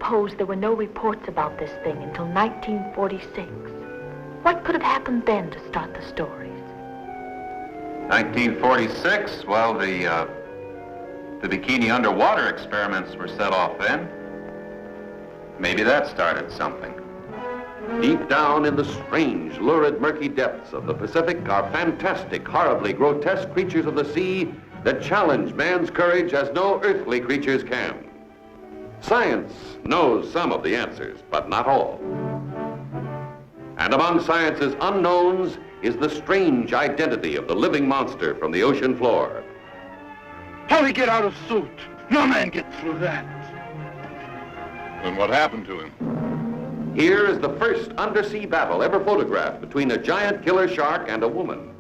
suppose there were no reports about this thing until 1946. What could have happened then to start the stories? 1946? Well, the bikini underwater experiments were set off then. Maybe that started something. Deep down in the strange, lurid, murky depths of the Pacific are fantastic, horribly grotesque creatures of the sea that challenge man's courage as no earthly creatures can. Science knows some of the answers, but not all. And among science's unknowns is the strange identity of the living monster from the ocean floor. How'd he get out of suit? No man gets through that. And what happened to him? Here is the first undersea battle ever photographed between a giant killer shark and a woman,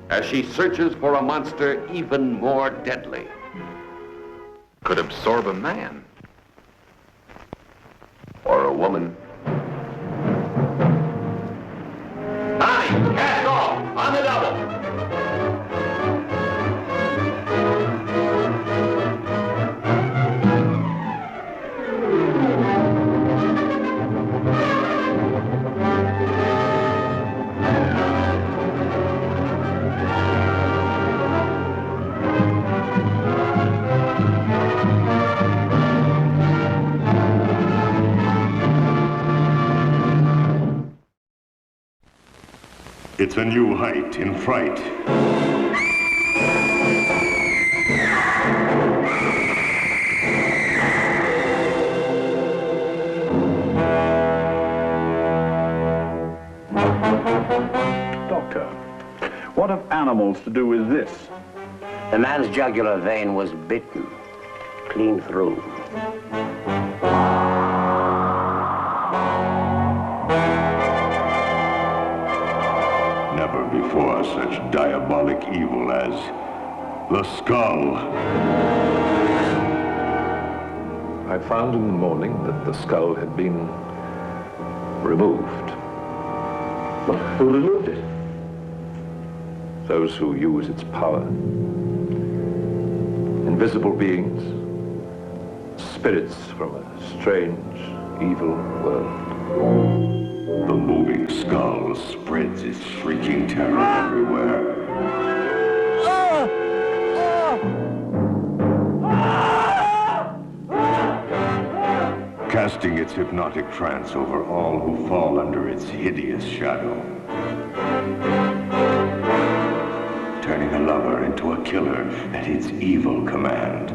as she searches for a monster even more deadly. Could absorb a man. Or a woman. Nine, cast off, on the double. It's a new height in fright. Doctor, what have animals to do with this? The man's jugular vein was bitten, clean through. Never before such diabolic evil as the skull. I found in the morning that the skull had been removed. Who removed it? Those who use its power. Invisible beings, spirits from a strange, evil world. The moving skull spreads its freaking terror everywhere. Casting its hypnotic trance over all who fall under its hideous shadow. Turning a lover into a killer at its evil command.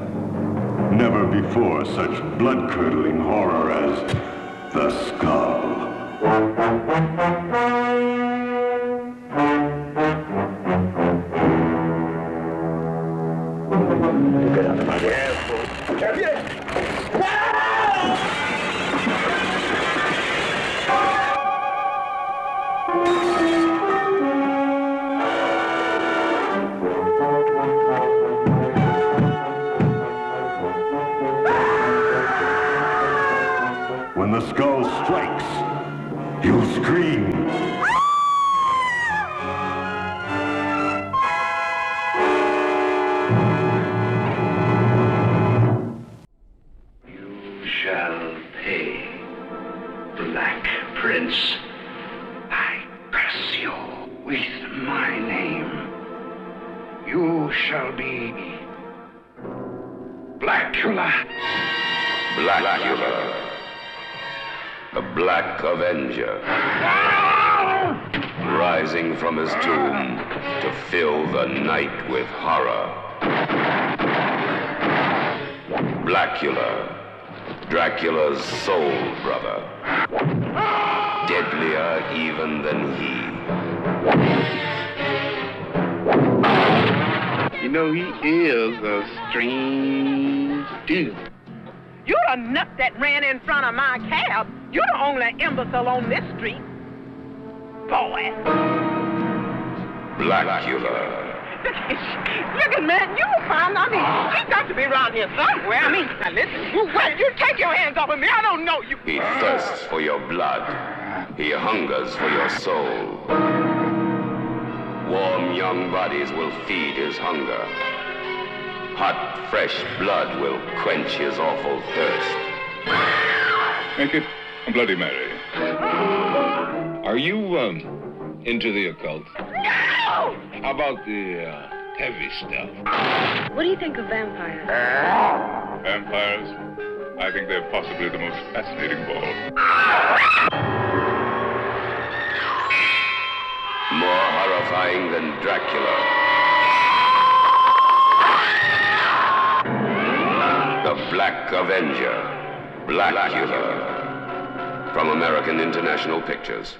Never before such blood-curdling horror as the skull. Get out of my way. When the skull strikes, you'll scream. You shall pay, Black Prince. I curse you with my name. You shall be Blacula. Blacula. The Black Avenger. Rising from his tomb to fill the night with horror. Blacula. Dracula's soul brother. Deadlier even than he. You know, he is a strange dude. You're the nut that ran in front of my cab. You're the only imbecile on this street. Boy. Blacula. Look at man, you found, he's got to be around here somewhere. Now listen, you take your hands off of me. I don't know you. He thirsts for your blood. He hungers for your soul. Warm young bodies will feed his hunger. Hot, fresh blood will quench his awful thirst. Make it a Bloody Mary. Are you, into the occult? No! How about the, heavy stuff? What do you think of vampires? Vampires? I think they're possibly the most fascinating of all. More horrifying than Dracula. The Black Avenger, Blacula. From American International Pictures.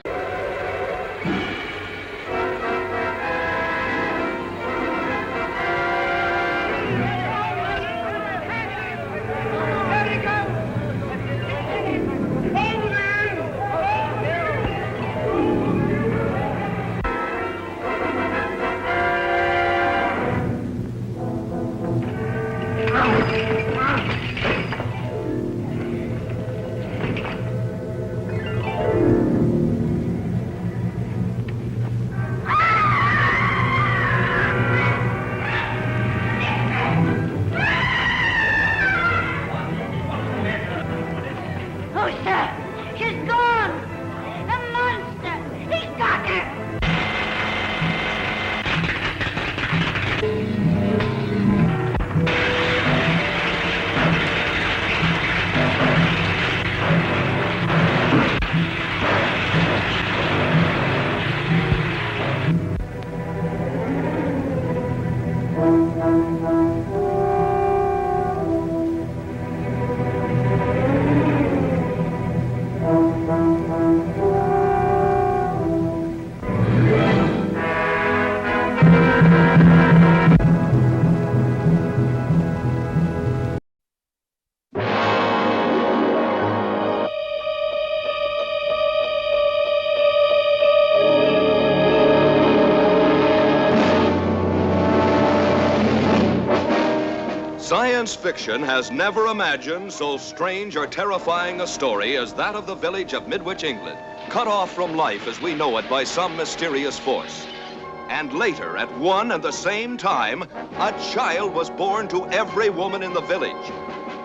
Science fiction has never imagined so strange or terrifying a story as that of the village of Midwich, England, cut off from life as we know it by some mysterious force. And later, at one and the same time, a child was born to every woman in the village.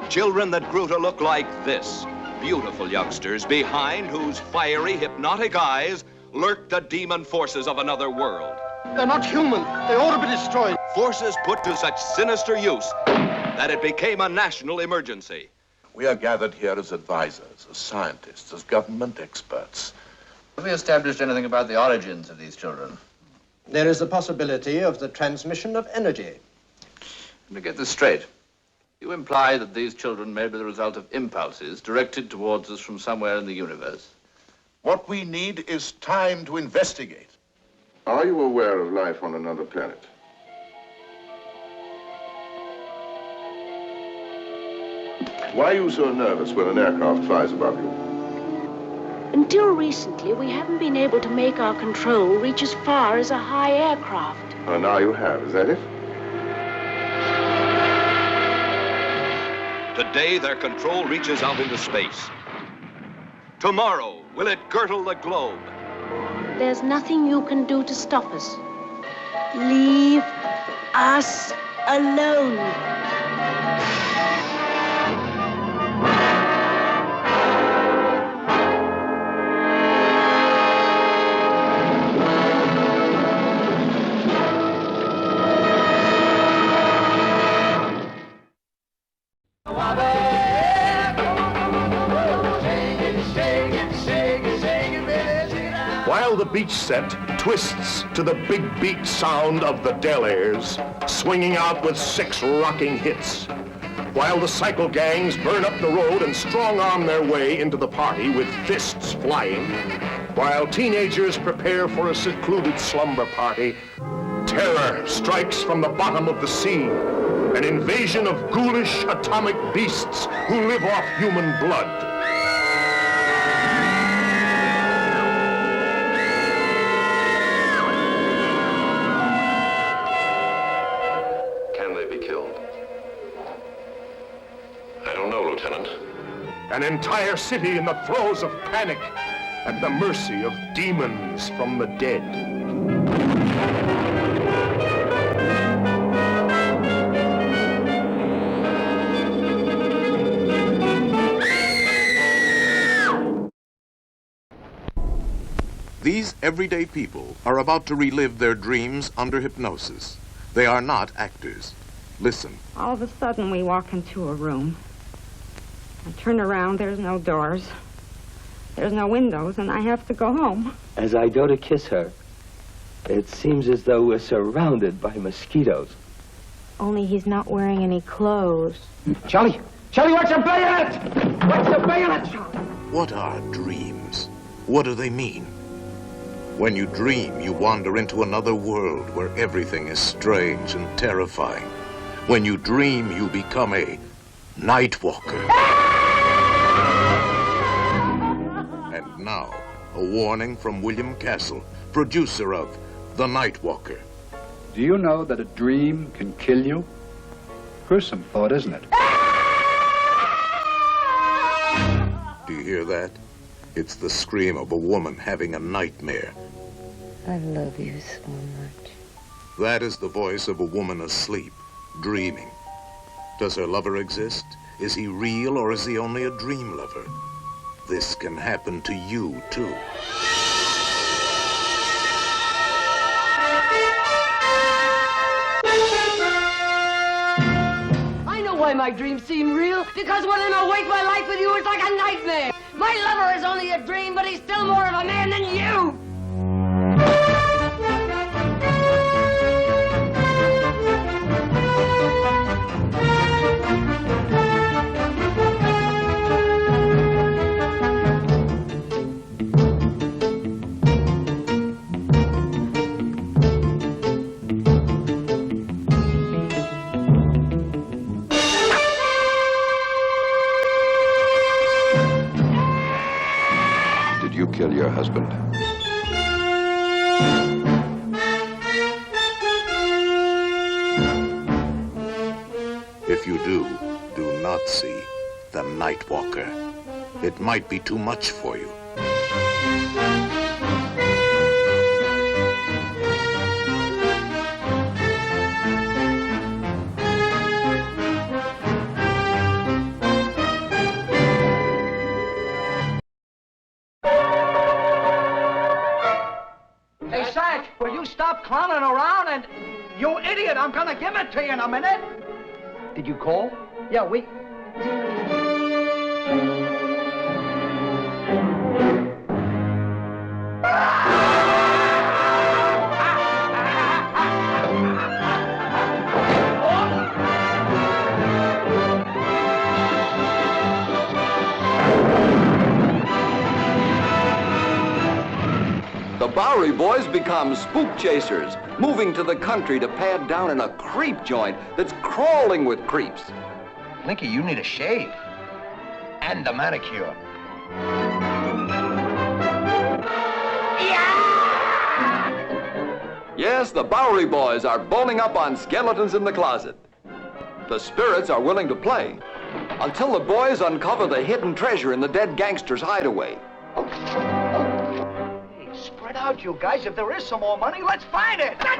Children that grew to look like this. Beautiful youngsters behind whose fiery, hypnotic eyes lurked the demon forces of another world. They're not human. They ought to be destroyed. Forces put to such sinister use that it became a national emergency. We are gathered here as advisors, as scientists, as government experts. Have we established anything about the origins of these children? There is the possibility of the transmission of energy. Let me get this straight. You imply that these children may be the result of impulses directed towards us from somewhere in the universe. What we need is time to investigate. Are you aware of life on another planet? Why are you so nervous when an aircraft flies above you? Until recently, we haven't been able to make our control reach as far as a high aircraft. Oh, now you have, is that it? Today, their control reaches out into space. Tomorrow, will it girdle the globe? There's nothing you can do to stop us. Leave us alone. While the beach set twists to the big beat sound of the Delaires, swinging out with 6 rocking hits. While the cycle gangs burn up the road and strong-arm their way into the party with fists flying. While teenagers prepare for a secluded slumber party, terror strikes from the bottom of the sea. An invasion of ghoulish atomic beasts who live off human blood. An entire city in the throes of panic, at the mercy of demons from the dead. These everyday people are about to relive their dreams under hypnosis. They are not actors. Listen. All of a sudden, we walk into a room. I turn around, there's no doors. There's no windows, and I have to go home. As I go to kiss her, it seems as though we're surrounded by mosquitoes. Only he's not wearing any clothes. Charlie! Charlie, watch the bayonet! Watch the bayonet! What are dreams? What do they mean? When you dream, you wander into another world where everything is strange and terrifying. When you dream, you become a night walker. And now, a warning from William Castle, producer of The Night Walker. Do you know that a dream can kill you? Gruesome thought, isn't it? Do you hear that? It's the scream of a woman having a nightmare. I love you so much. That is the voice of a woman asleep, dreaming. Does her lover exist? Is he real, or is he only a dream lover? This can happen to you, too. I know why my dreams seem real. Because when I'm awake, my life with you is like a nightmare. My lover is only a dream, but he's still more of a man than you. Kill your husband. If you do not see the Night Walker. It might be too much for you. Will you stop clowning around and... You idiot, I'm gonna give it to you in a minute. Did you call? Yeah, we... The Bowery Boys become Spook Chasers, moving to the country to pad down in a creep joint that's crawling with creeps. Linky, you need a shave. And a manicure. Yes, the Bowery Boys are boning up on skeletons in the closet. The spirits are willing to play until the boys uncover the hidden treasure in the dead gangster's hideaway. Spread out, you guys. If there is some more money, let's find it. I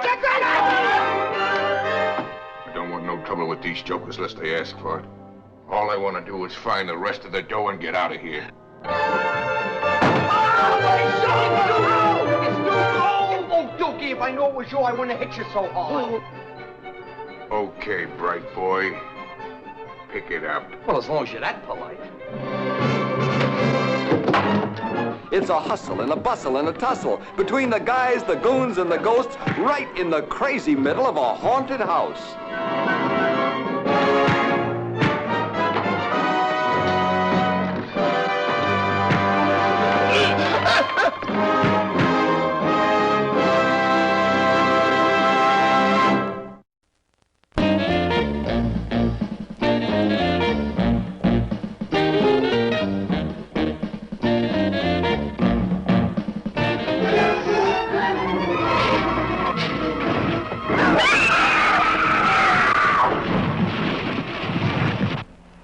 don't want no trouble with these jokers unless they ask for it. All I want to do is find the rest of the dough and get out of here. Oh, Dookie, if I knew it was you, I wouldn't have hit you so hard. Okay, bright boy. Pick it up. Well, as long as you're that polite. It's a hustle and a bustle and a tussle between the guys, the goons, and the ghosts right in the crazy middle of a haunted house.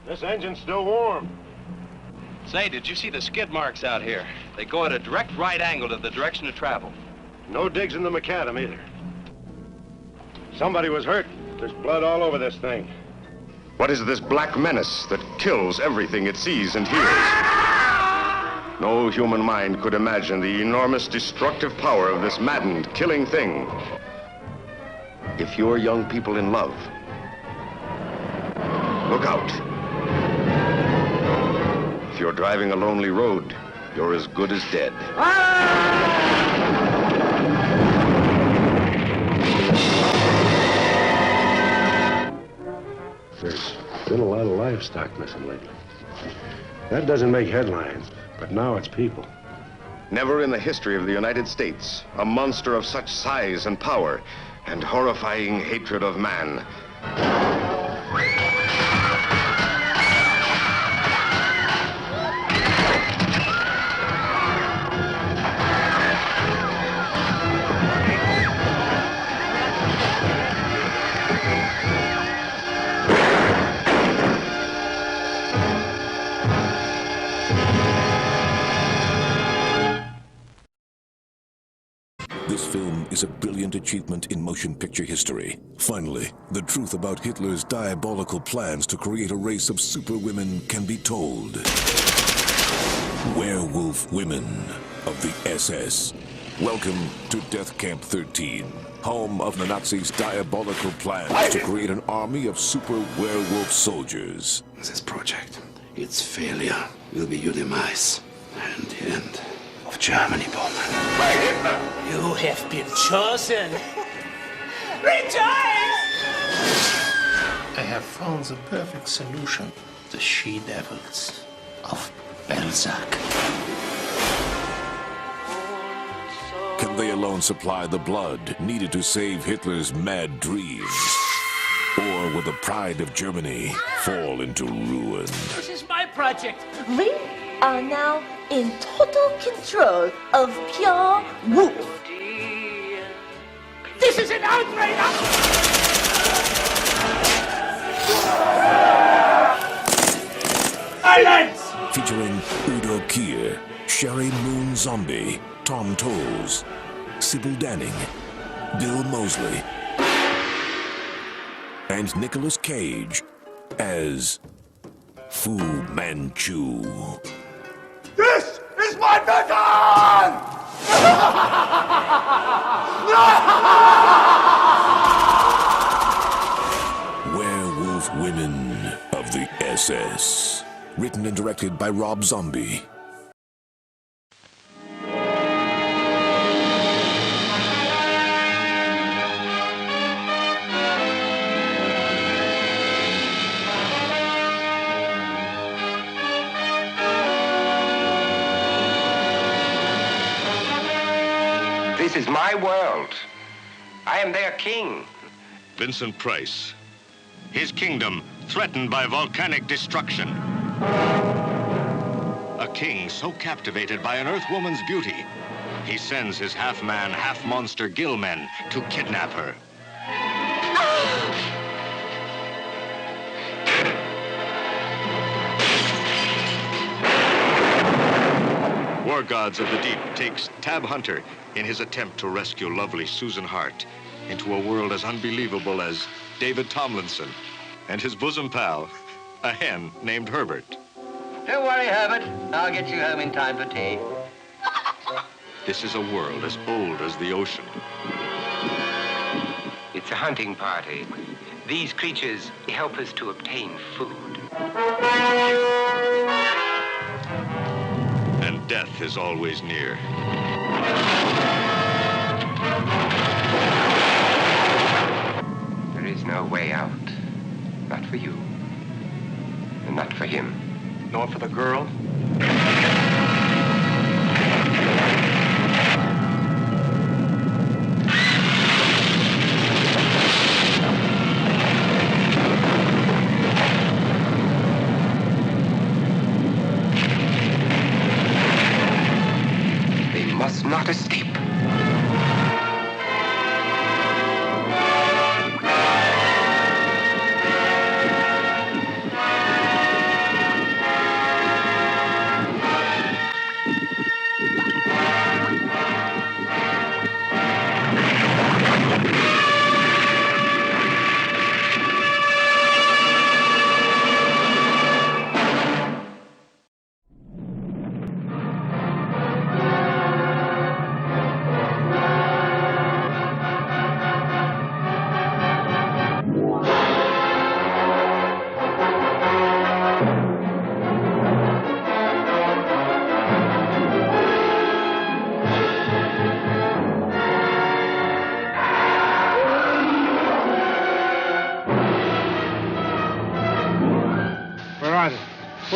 This engine's still warm. Say, did you see the skid marks out here? They go at a direct right angle to the direction of travel. No digs in the macadam either. Somebody was hurt. There's blood all over this thing. What is this black menace that kills everything it sees and hears? No human mind could imagine the enormous destructive power of this maddened, killing thing. If you're young people in love, look out. If you're driving a lonely road, you're as good as dead. There's been a lot of livestock missing lately. That doesn't make headlines, but now it's people. Never in the history of the United States, a monster of such size and power and horrifying hatred of man. This film is a brilliant achievement in motion picture history. Finally, the truth about Hitler's diabolical plans to create a race of superwomen can be told. Werewolf Women of the SS. Welcome to Death Camp 13, home of the Nazis' diabolical plans to create an army of super werewolf soldiers. This project, its failure will be your demise and the end of Germany, Bowman. You have been chosen. Rejoice! I have found the perfect solution. The she-devils of Belzac. Can they alone supply the blood needed to save Hitler's mad dreams? Or will the pride of Germany fall into ruin? This is my project. We are now in total control of pure wolf. This is an outrage! Silence! Featuring Udo Kier, Sherry Moon Zombie, Tom Tolles, Sybil Danning, Bill Moseley, and Nicolas Cage as Fu Manchu. This is my mission! Werewolf Women of the SS. Written and directed by Rob Zombie. This is my world. I am their king. Vincent Price. His kingdom threatened by volcanic destruction. A king so captivated by an Earthwoman's beauty, he sends his half-man, half-monster Gillmen to kidnap her. War Gods of the Deep takes Tab Hunter in his attempt to rescue lovely Susan Hart into a world as unbelievable as David Tomlinson and his bosom pal, a hen named Herbert. Don't worry, Herbert. I'll get you home in time for tea. This is a world as old as the ocean. It's a hunting party. These creatures help us to obtain food. And death is always near. There is no way out. Not for you. And not for him. Nor for the girl? They must not escape.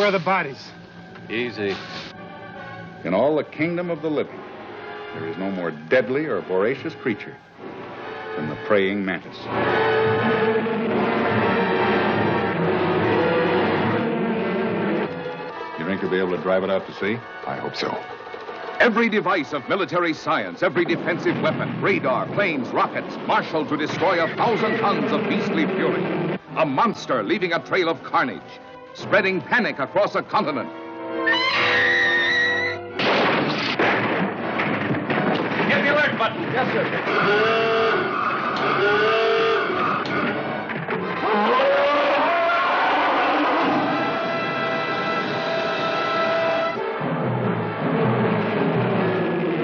Where are the bodies? Easy. In all the kingdom of the living, there is no more deadly or voracious creature than the praying mantis. You think you'll be able to drive it out to sea? I hope so. Every device of military science, every defensive weapon, radar, planes, rockets, marshaled to destroy 1,000 tons of beastly fury. A monster leaving a trail of carnage, spreading panic across a continent. Hit the alert button. Yes, sir.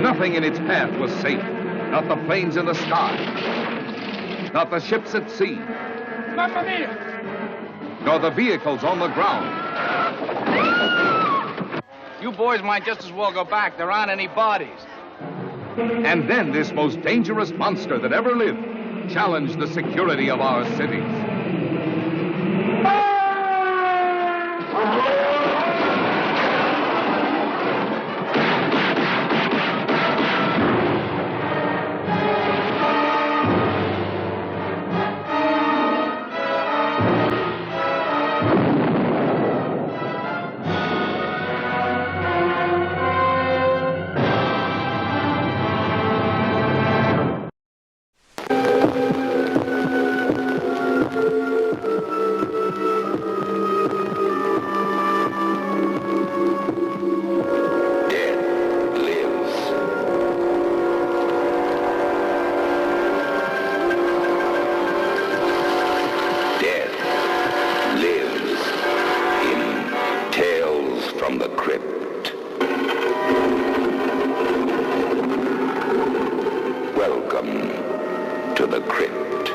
Nothing in its path was safe. Not the planes in the sky. Not the ships at sea. Not for me. Nor the vehicles on the ground. You boys might just as well go back. There aren't any bodies. And then this most dangerous monster that ever lived challenged the security of our cities. From the Crypt. Welcome to the Crypt.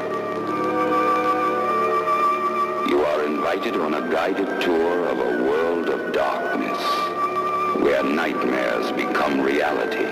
You are invited on a guided tour of a world of darkness, where nightmares become reality.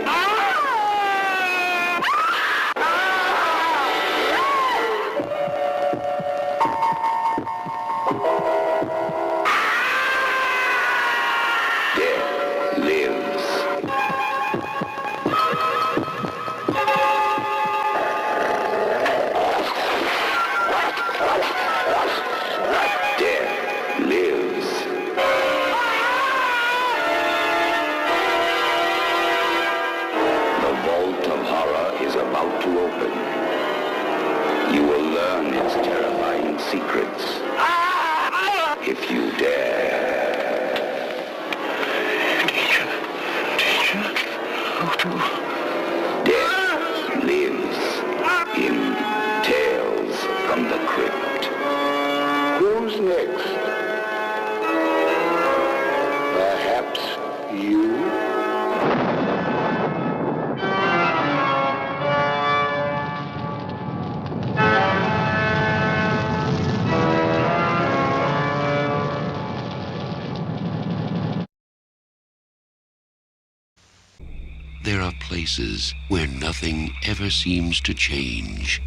There are places where nothing ever seems to change.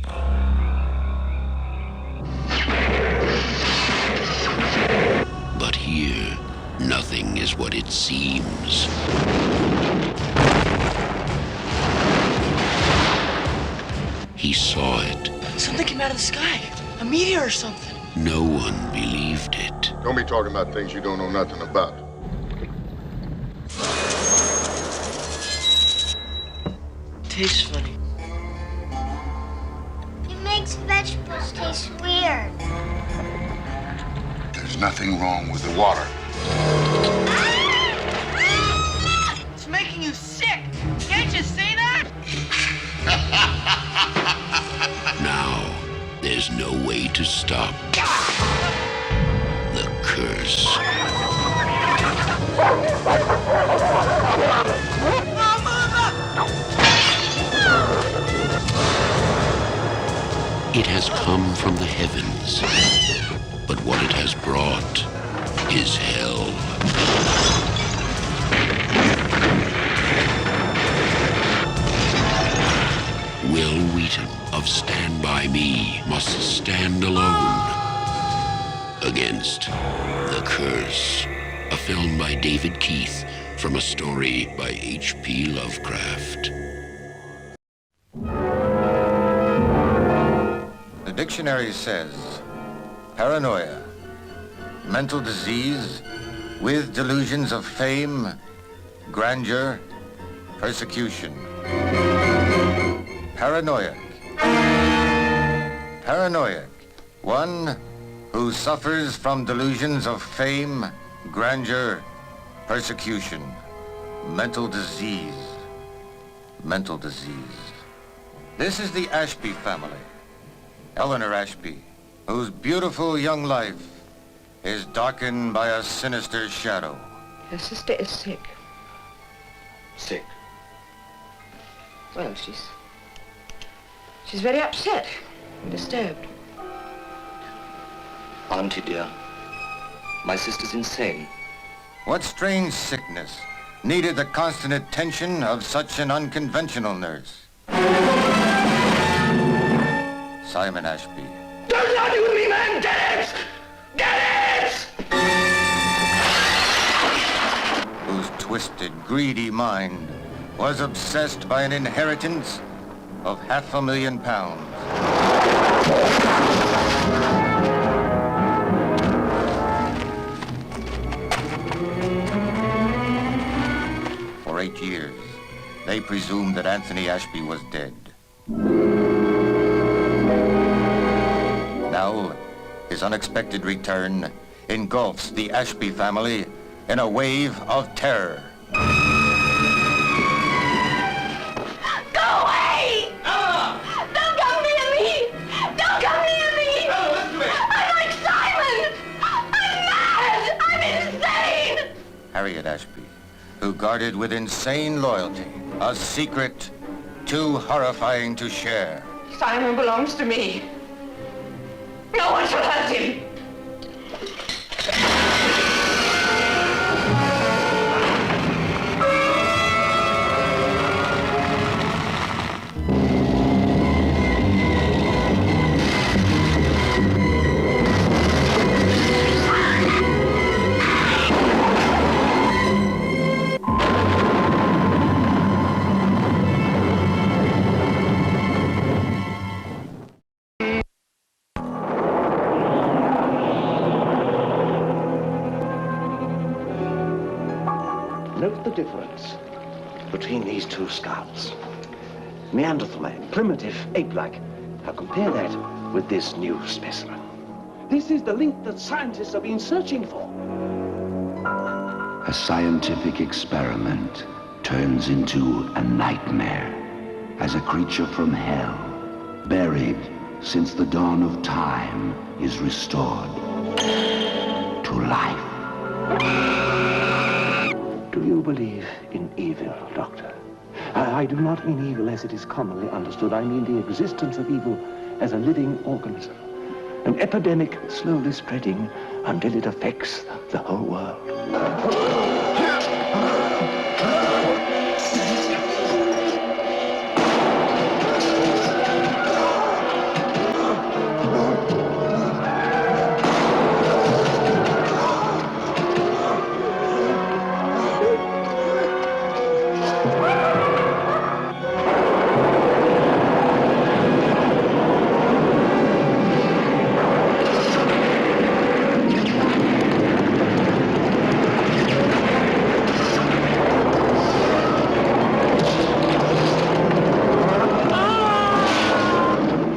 But here, nothing is what it seems. He saw it. Something came out of the sky. A meteor or something. No one believed it. Don't be talking about things you don't know nothing about. Tastes funny. It makes vegetables taste weird. There's nothing wrong with the water. It's making you sick. Can't you see that? Now, there's no way to stop the curse. It has come from the heavens, but what it has brought is hell. Will Wheaton of Stand By Me must stand alone against the curse a film by David Keith from a story by H.P. Lovecraft. The dictionary says, paranoia, mental disease with delusions of fame, grandeur, persecution. Paranoiac. Paranoiac, one who suffers from delusions of fame, grandeur, persecution. Mental disease. Mental disease. This is the Ashby family. Eleanor Ashby, whose beautiful young life is darkened by a sinister shadow. Her sister is sick. Sick? Well, she's very upset and disturbed. Auntie dear, my sister's insane. What strange sickness needed the constant attention of such an unconventional nurse? Simon Ashby. Don't argue with me, man! Get it! Get it! Whose twisted, greedy mind was obsessed by an inheritance of £500,000. For 8 years, they presumed that Anthony Ashby was dead. Now, his unexpected return engulfs the Ashby family in a wave of terror. Go away! Don't come near me! Don't come near me! I'm like Simon! I'm mad! I'm insane! Harriet Ashby, who guarded with insane loyalty a secret too horrifying to share. Simon belongs to me. No one shall hurt him. Note the difference between these two skulls. Neanderthal man, primitive, ape-like. Now compare that with this new specimen. This is the link that scientists have been searching for. A scientific experiment turns into a nightmare as a creature from hell, buried since the dawn of time, is restored to life. Do you believe in evil, Doctor? I do not mean evil as it is commonly understood. I mean the existence of evil as a living organism. An epidemic slowly spreading until it affects the whole world.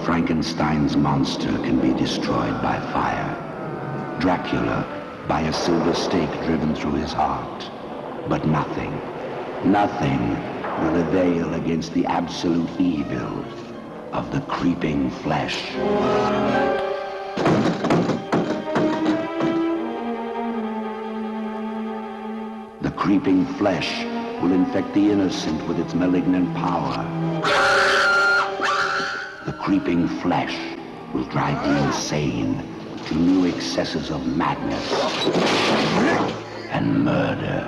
Frankenstein's monster can be destroyed by fire. Dracula by a silver stake driven through his heart. But nothing will avail against the absolute evil of the creeping flesh. The creeping flesh will infect the innocent with its malignant power. The creeping flesh will drive the insane to new excesses of madness and murder.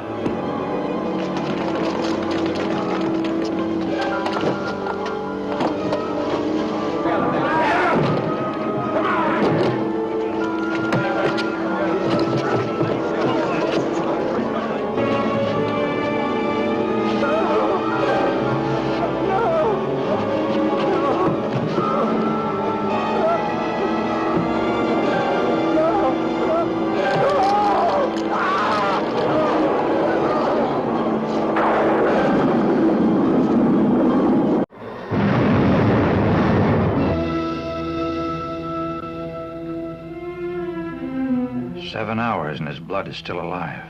7 hours and his blood is still alive.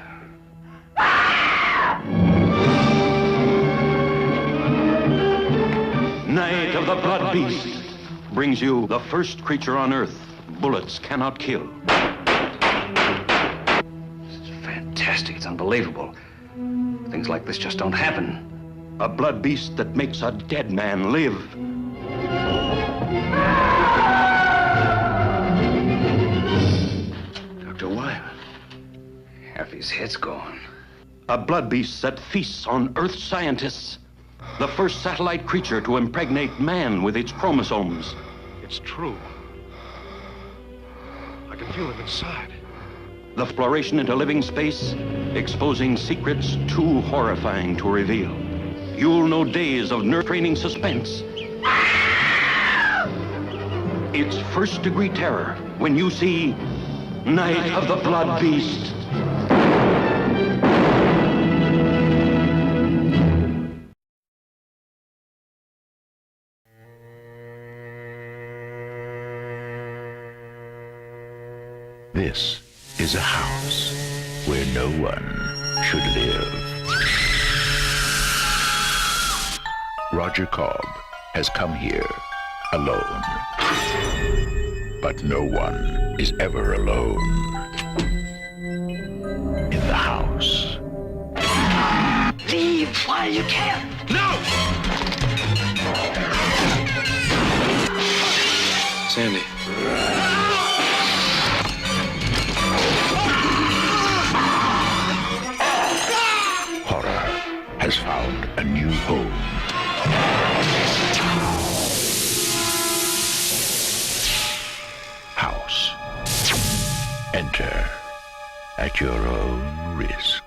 Night of the Blood Beast brings you the first creature on Earth bullets cannot kill. This is fantastic. It's unbelievable. Things like this just don't happen. A blood beast that makes a dead man live. Dr. Wyman. Half his head's gone. A blood beast that feasts on Earth scientists. The first satellite creature to impregnate man with its chromosomes. It's true. I can feel it inside. The exploration into living space, exposing secrets too horrifying to reveal. You'll know days of nerve-training suspense. It's first-degree terror when you see Night of the Blood Beast. This is a house where no one should live. Roger Cobb has come here alone. But no one is ever alone in the house. Leave while you can. No! Sandy. Horror has found a new home. House. Enter at your own risk.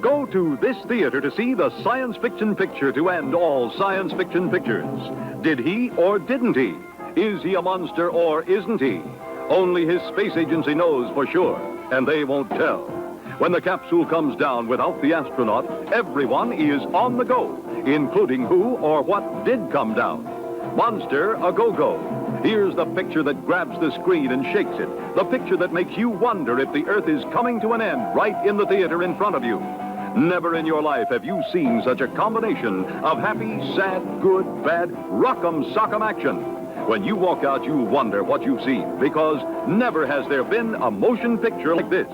Go to this theater to see the science fiction picture to end all science fiction pictures. Did he or didn't he? Is he a monster or isn't he? Only his space agency knows for sure, and they won't tell. When the capsule comes down without the astronaut, everyone is on the go, including who or what did come down. Monster a go-go. Here's the picture that grabs the screen and shakes it. The picture that makes you wonder if the Earth is coming to an end right in the theater in front of you. Never in your life have you seen such a combination of happy, sad, good, bad, rock'em sock'em action. When you walk out, you'll wonder what you've seen, because never has there been a motion picture like this.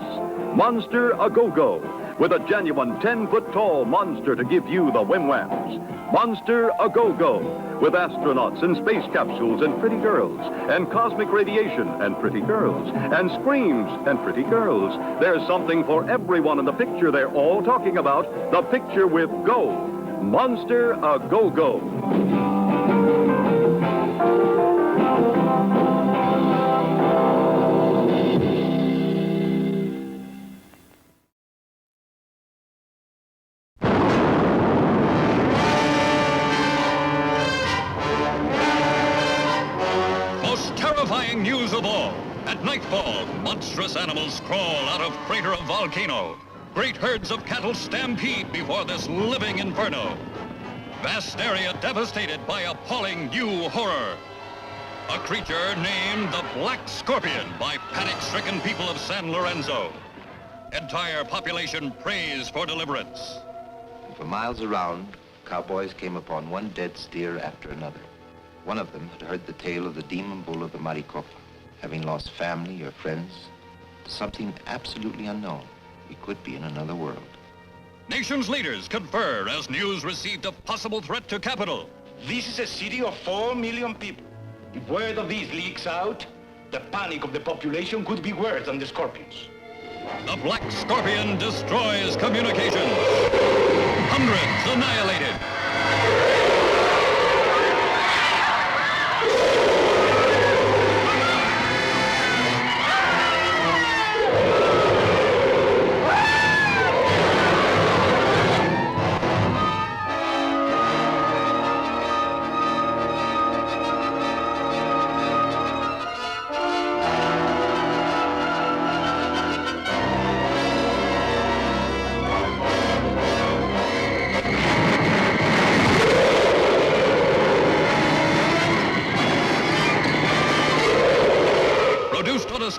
Monster a go-go, with a genuine 10-foot-tall monster to give you the whim-whams. Monster a go-go, with astronauts and space capsules and pretty girls, and cosmic radiation and pretty girls, and screams and pretty girls. There's something for everyone in the picture they're all talking about, the picture with go. Monster a go-go. News of all. At nightfall, monstrous animals crawl out of crater of volcano. Great herds of cattle stampede before this living inferno. Vast area devastated by appalling new horror. A creature named the Black Scorpion by panic-stricken people of San Lorenzo. Entire population prays for deliverance. For miles around, cowboys came upon one dead steer after another. One of them had heard the tale of the demon bull of the Maricopa, having lost family or friends to something absolutely unknown. We could be in another world. Nation's leaders confer as news received a possible threat to capital. This is a city of 4 million people. If word of this leaks out, the panic of the population could be worse than the scorpions. The Black Scorpion destroys communications. Hundreds annihilated.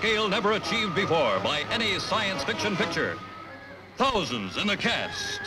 scale never achieved before by any science fiction picture. Thousands in the cast.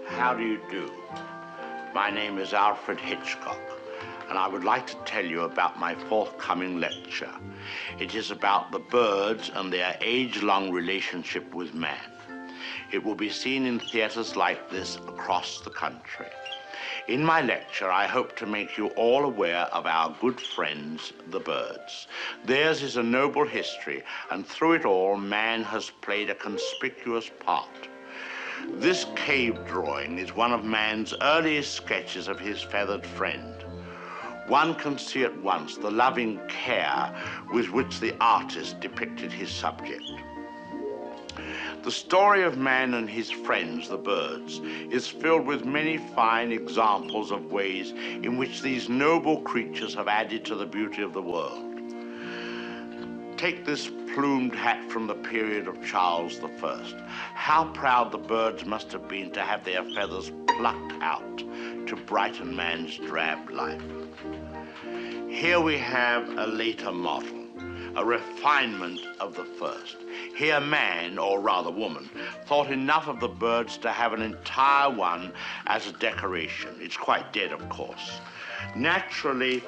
How do you do? My name is Alfred Hitchcock, and I would like to tell you about my forthcoming lecture. It is about the birds and their age-long relationship with man. It will be seen in theaters like this across the country. In my lecture, I hope to make you all aware of our good friends, the birds. Theirs is a noble history, and through it all, man has played a conspicuous part. This cave drawing is one of man's earliest sketches of his feathered friend. One can see at once the loving care with which the artist depicted his subject. The story of man and his friends, the birds, is filled with many fine examples of ways in which these noble creatures have added to the beauty of the world. Take this plumed hat from the period of Charles I. How proud the birds must have been to have their feathers plucked out to brighten man's drab life. Here we have a later model, a refinement of the first. Here man, or rather woman, thought enough of the birds to have an entire one as a decoration. It's quite dead, of course. Naturally,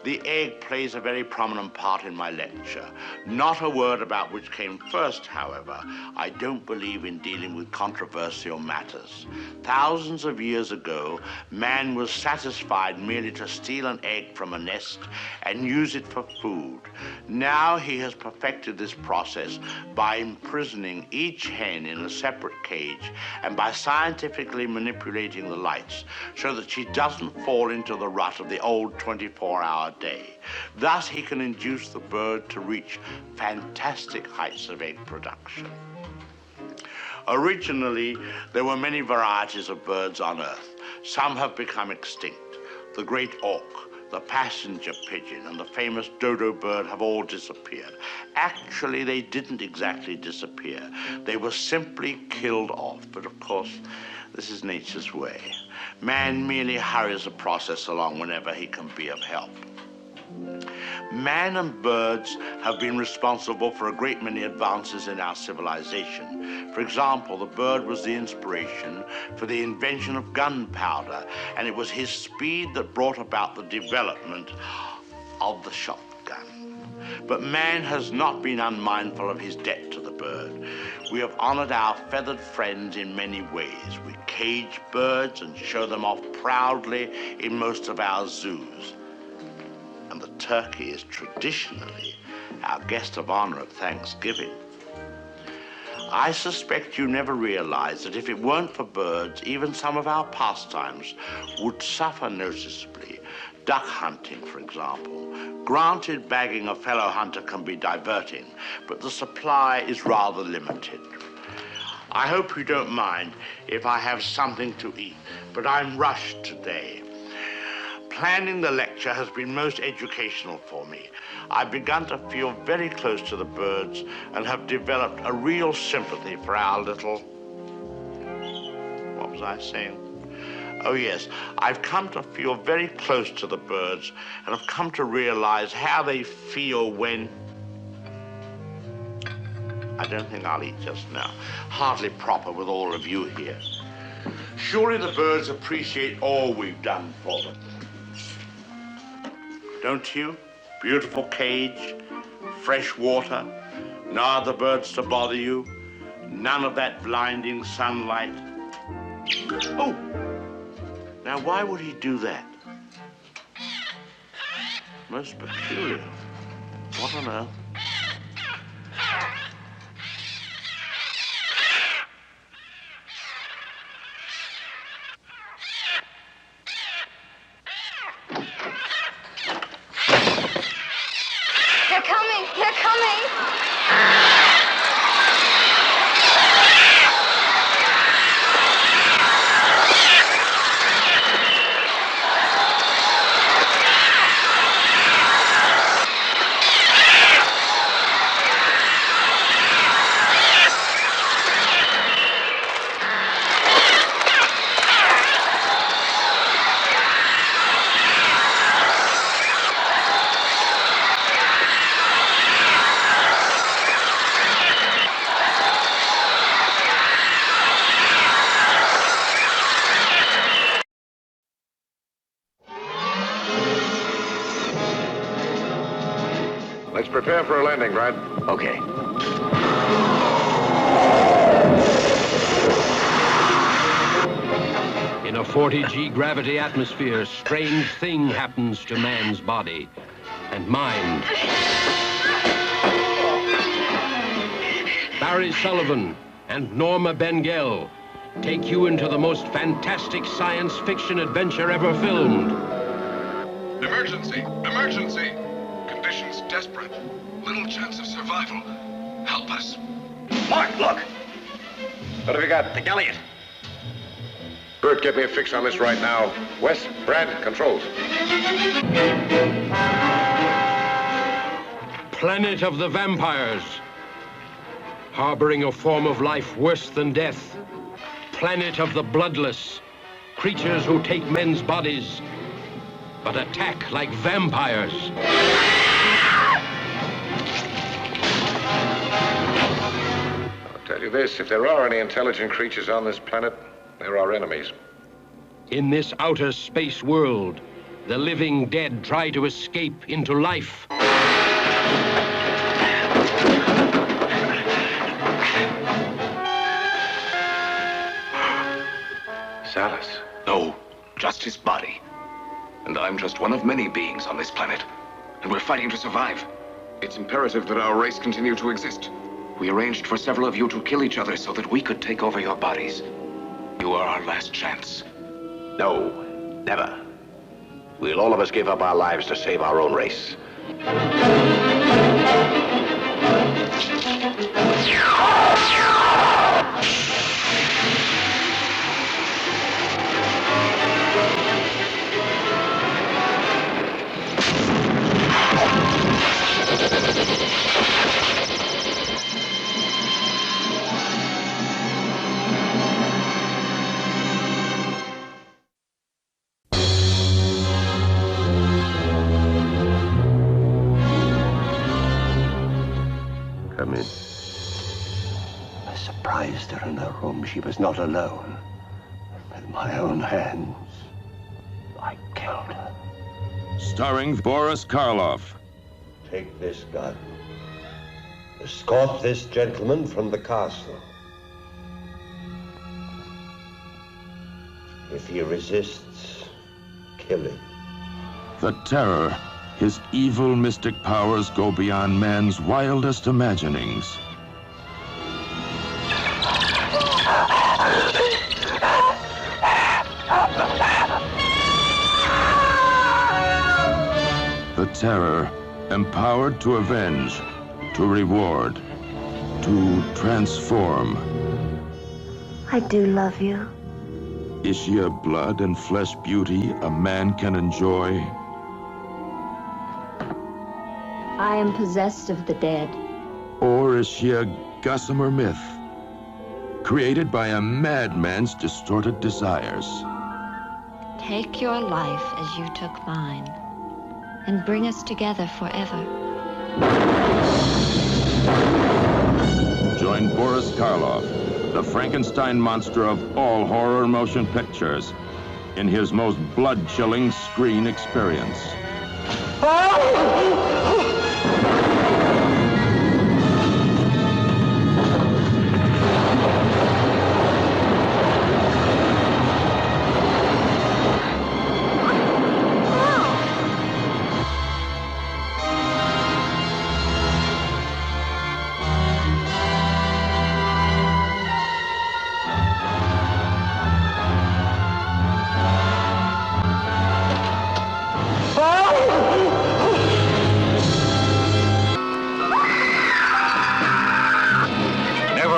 the egg plays a very prominent part in my lecture. Not a word about which came first, however. I don't believe in dealing with controversial matters. Thousands of years ago, man was satisfied merely to steal an egg from a nest and use it for food. Now he has perfected this process by imprisoning each hen in a separate cage and by scientifically manipulating the lights so that she doesn't fall into the rut of the old 24-hour day. Thus, he can induce the bird to reach fantastic heights of egg production. Originally, there were many varieties of birds on Earth. Some have become extinct. The great auk, the passenger pigeon, and the famous dodo bird have all disappeared. Actually, they didn't exactly disappear. They were simply killed off, but of course, this is nature's way. Man merely hurries the process along whenever he can be of help. Man and birds have been responsible for a great many advances in our civilization. For example, the bird was the inspiration for the invention of gunpowder, and it was his speed that brought about the development of the shotgun. But man has not been unmindful of his debt to the bird. We have honored our feathered friends in many ways. We cage birds and show them off proudly in most of our zoos. And the turkey is traditionally our guest of honor at Thanksgiving. I suspect you never realized that if it weren't for birds, even some of our pastimes would suffer noticeably. Duck hunting, for example. Granted, bagging a fellow hunter can be diverting, but the supply is rather limited. I hope you don't mind if I have something to eat, but I'm rushed today. Planning the lecture has been most educational for me. I've begun to feel very close to the birds and have developed a real sympathy for our little... What was I saying? Oh yes, I've come to feel very close to the birds and have come to realize how they feel when... I don't think I'll eat just now. Hardly proper with all of you here. Surely the birds appreciate all we've done for them. Don't you? Beautiful cage, fresh water, no other birds to bother you, none of that blinding sunlight. Oh, now why would he do that? Most peculiar. What on earth? They're coming! They're coming! Prepare for a landing, Brad. Okay. In a 40G gravity atmosphere, strange thing happens to man's body and mind. Barry Sullivan and Norma Bengell take you into the most fantastic science fiction adventure ever filmed. Emergency! Emergency! Conditions desperate. Little chance of survival. Help us. Mark, look! What have you got? The Galliot. Bert, get me a fix on this right now. Wes, Brad, controls. Planet of the vampires. Harboring a form of life worse than death. Planet of the bloodless. Creatures who take men's bodies, but attack like vampires. I'll tell you this, if there are any intelligent creatures on this planet, they're our enemies. In this outer space world, the living dead try to escape into life. Salas. No, just his body. And I'm just one of many beings on this planet. And we're fighting to survive. It's imperative that our race continue to exist. We arranged for several of you to kill each other so that we could take over your bodies. You are our last chance. No, never. We'll all of us give up our lives to save our own race. Come in. I surprised her in her room. She was not alone. With my own hands, I killed her. Starring Boris Karloff. Take this gun. Escort this gentleman from the castle. If he resists, kill him. The Terror. His evil mystic powers go beyond man's wildest imaginings. The Terror, empowered to avenge, to reward, to transform. I do love you. Is she a blood and flesh beauty a man can enjoy? I am possessed of the dead. Or is she a gossamer myth, created by a madman's distorted desires? Take your life as you took mine, and bring us together forever. Join Boris Karloff, the Frankenstein monster of all horror motion pictures, in his most blood-chilling screen experience.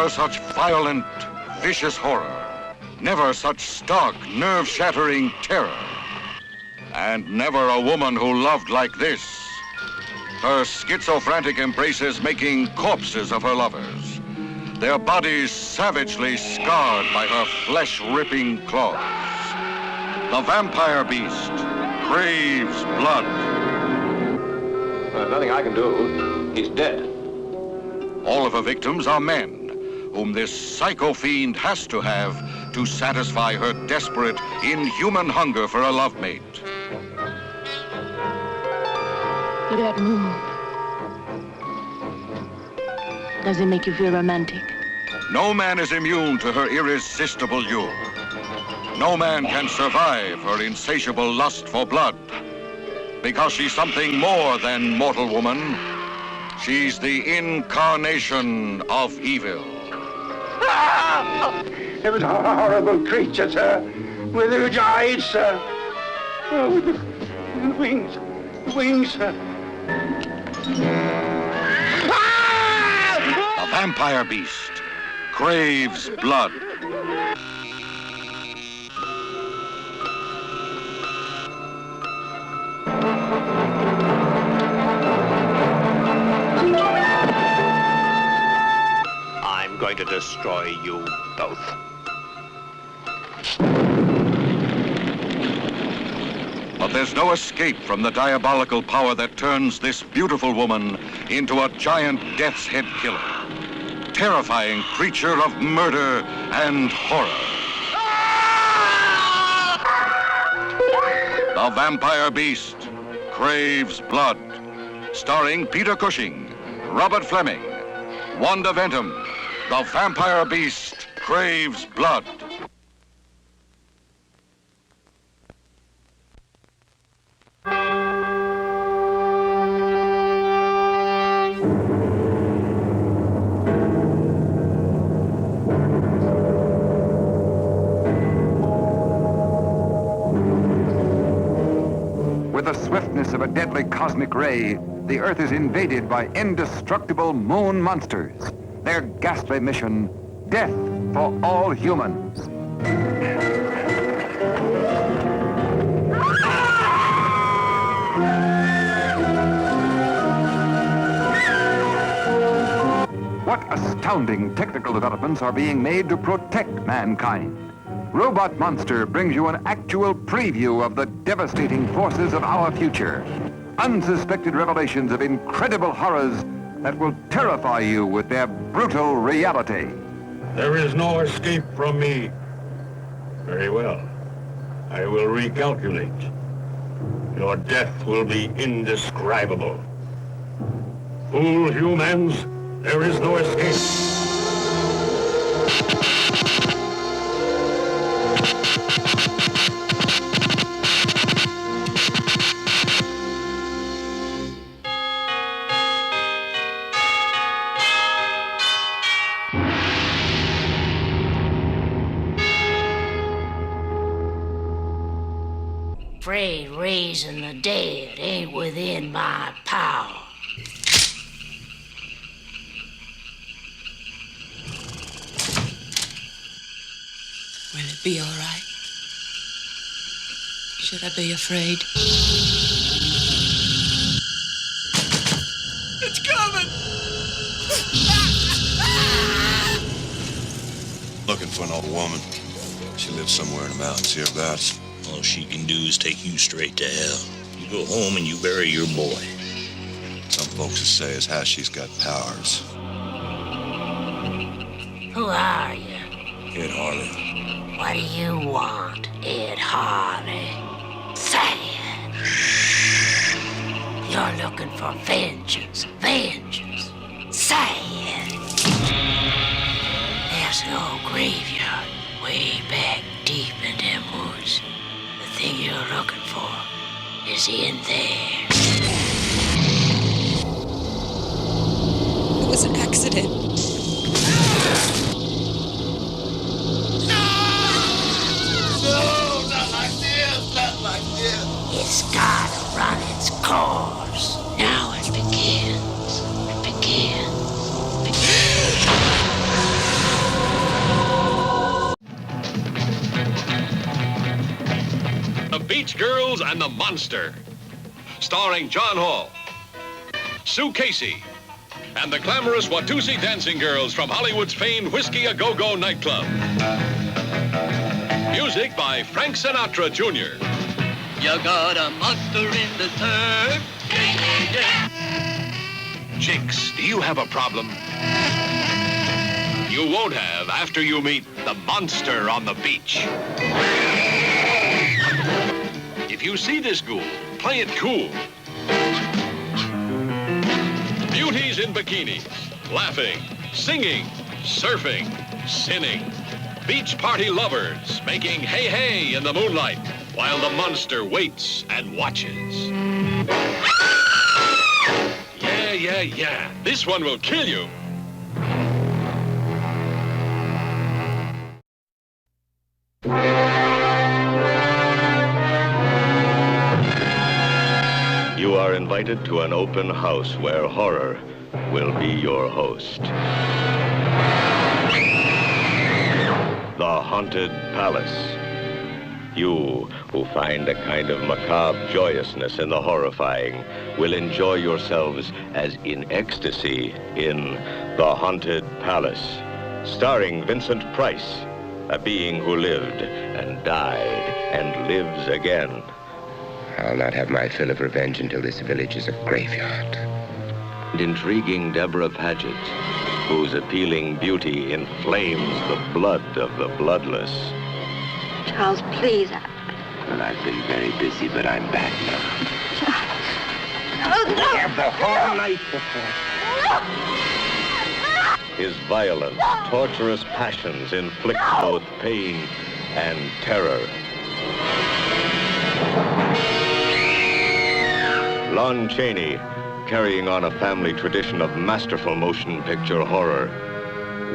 Such violent, vicious horror. Never such stark, nerve-shattering terror. And never a woman who loved like this. Her schizophrenic embraces making corpses of her lovers. Their bodies savagely scarred by her flesh-ripping claws. The vampire beast craves blood. There's nothing I can do. He's dead. All of her victims are men, whom this psycho fiend has to have to satisfy her desperate, inhuman hunger for a love mate. Look at that moon. Does it make you feel romantic? No man is immune to her irresistible lure. No man can survive her insatiable lust for blood. Because she's something more than mortal woman. She's the incarnation of evil. It was a horrible creature, sir, with huge eyes, sir. Oh, with the wings, sir. The vampire beast craves blood. I'm going to destroy you both. But there's no escape from the diabolical power that turns this beautiful woman into a giant death's head killer. Terrifying creature of murder and horror. The Vampire Beast Craves Blood. Starring Peter Cushing, Robert Fleming, Wanda Ventham. The Vampire Beast Craves Blood. With the swiftness of a deadly cosmic ray, the Earth is invaded by indestructible moon monsters. Their ghastly mission, death for all humans. What astounding technical developments are being made to protect mankind? Robot Monster brings you an actual preview of the devastating forces of our future. Unsuspected revelations of incredible horrors that will terrify you with their brutal reality. There is no escape from me. Very well. I will recalculate. Your death will be indescribable. Fool humans, there is no escape. Afraid raising the dead ain't within my power. Will it be all right? Should I be afraid? It's coming! Looking for an old woman. She lives somewhere in the mountains hereabouts. All she can do is take you straight to hell. You go home and you bury your boy. Some folks will say as how she's got powers. Who are you? Ed Harley. What do you want, Ed Harley? Say it. You're looking for vengeance. Vengeance. Say it. There's an old graveyard way back deep in them woods. The thing you're looking for is in there. It was an accident. No, not like this, not like this. It's gotta run its course. Now it begins. It begins. The Beach Girls and the Monster. Starring John Hall, Sue Casey, and the glamorous Watusi dancing girls from Hollywood's famed Whiskey A Go-Go nightclub. Music by Frank Sinatra Jr. You got a monster in the turd. Chicks, do you have a problem? You won't have after you meet the monster on the beach. If you see this ghoul, play it cool. Beauties in bikinis, laughing, singing, surfing, sinning. Beach party lovers making hey-hey in the moonlight while the monster waits and watches. Yeah. This one will kill you. You are invited to an open house where horror will be your host. The Haunted Palace. You, who find a kind of macabre joyousness in the horrifying, will enjoy yourselves as in ecstasy in The Haunted Palace, starring Vincent Price, a being who lived and died and lives again. I'll not have my fill of revenge until this village is a graveyard. And intriguing Deborah Paget, whose appealing beauty inflames the blood of the bloodless. Charles, please. Well, I've been very busy, but I'm back now. We have the whole night before. His violent, torturous passions inflict both pain and terror. Lon Chaney, carrying on a family tradition of masterful motion picture horror,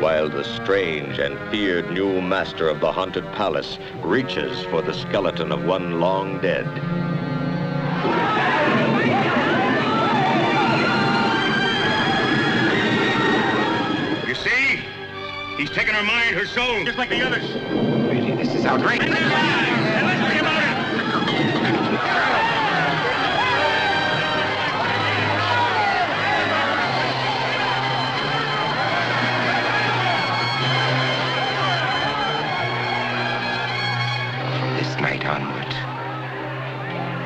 while the strange and feared new master of the Haunted Palace reaches for the skeleton of one long dead. You see? He's taken her mind, her soul, just like the others. Really, this is outrageous. And let's see about it. Night onward,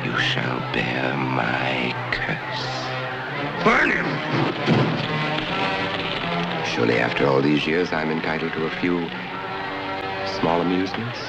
you shall bear my curse. Burn him! Surely after all these years, I'm entitled to a few small amusements.